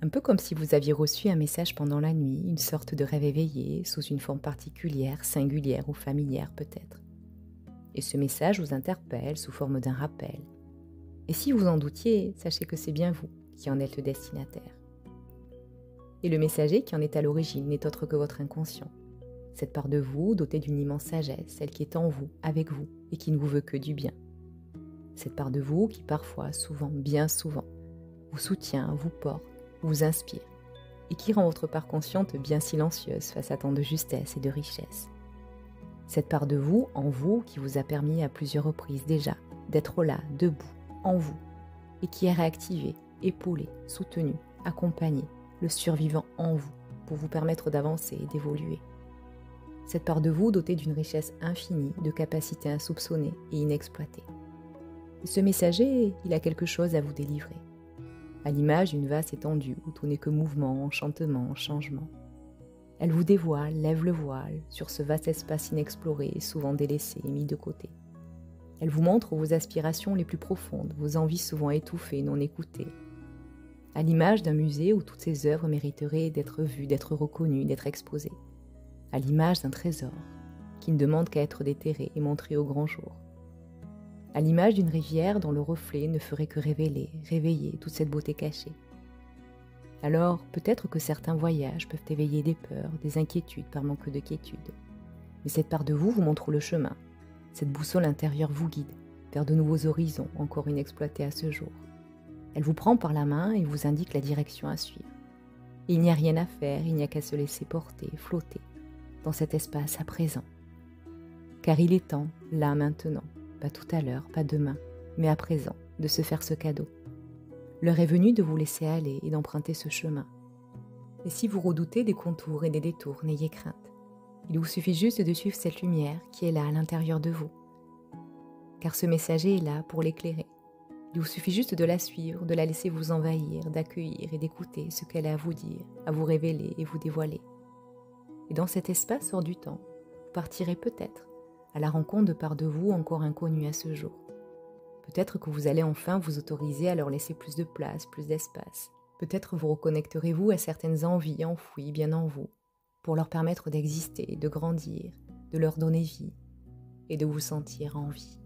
Un peu comme si vous aviez reçu un message pendant la nuit, une sorte de rêve éveillé, sous une forme particulière, singulière ou familière peut-être. Et ce message vous interpelle sous forme d'un rappel. Et si vous en doutiez, sachez que c'est bien vous qui en êtes le destinataire. Et le messager qui en est à l'origine n'est autre que votre inconscient. Cette part de vous, dotée d'une immense sagesse, celle qui est en vous, avec vous, et qui ne vous veut que du bien. Cette part de vous qui parfois, souvent, bien souvent, vous soutient, vous porte, vous inspire, et qui rend votre part consciente bien silencieuse face à tant de justesse et de richesse. Cette part de vous, en vous, qui vous a permis à plusieurs reprises déjà d'être là, debout, en vous, et qui est réactivée, épaulée, soutenue, accompagnée, le survivant en vous, pour vous permettre d'avancer et d'évoluer. Cette part de vous dotée d'une richesse infinie, de capacités insoupçonnées et inexploitées. Et ce messager, il a quelque chose à vous délivrer. À l'image d'une vaste étendue où tout n'est que mouvement, enchantement, changement. Elle vous dévoile, lève le voile sur ce vaste espace inexploré, souvent délaissé et mis de côté. Elle vous montre vos aspirations les plus profondes, vos envies souvent étouffées, non écoutées. À l'image d'un musée où toutes ces œuvres mériteraient d'être vues, d'être reconnues, d'être exposées. À l'image d'un trésor qui ne demande qu'à être déterré et montré au grand jour. À l'image d'une rivière dont le reflet ne ferait que révéler, réveiller toute cette beauté cachée. Alors, peut-être que certains voyages peuvent éveiller des peurs, des inquiétudes par manque de quiétude. Mais cette part de vous vous montre le chemin. Cette boussole intérieure vous guide vers de nouveaux horizons encore inexploités à ce jour. Elle vous prend par la main et vous indique la direction à suivre. Et il n'y a rien à faire, il n'y a qu'à se laisser porter, flotter dans cet espace à présent. Car il est temps, là maintenant, pas tout à l'heure, pas demain, mais à présent, de se faire ce cadeau. L'heure est venue de vous laisser aller et d'emprunter ce chemin. Et si vous redoutez des contours et des détours, n'ayez crainte. Il vous suffit juste de suivre cette lumière qui est là à l'intérieur de vous. Car ce messager est là pour l'éclairer. Il vous suffit juste de la suivre, de la laisser vous envahir, d'accueillir et d'écouter ce qu'elle a à vous dire, à vous révéler et vous dévoiler. Et dans cet espace hors du temps, vous partirez peut-être à la rencontre de parts de vous encore inconnues à ce jour. Peut-être que vous allez enfin vous autoriser à leur laisser plus de place, plus d'espace. Peut-être vous reconnecterez-vous à certaines envies enfouies bien en vous, pour leur permettre d'exister, de grandir, de leur donner vie et de vous sentir en vie.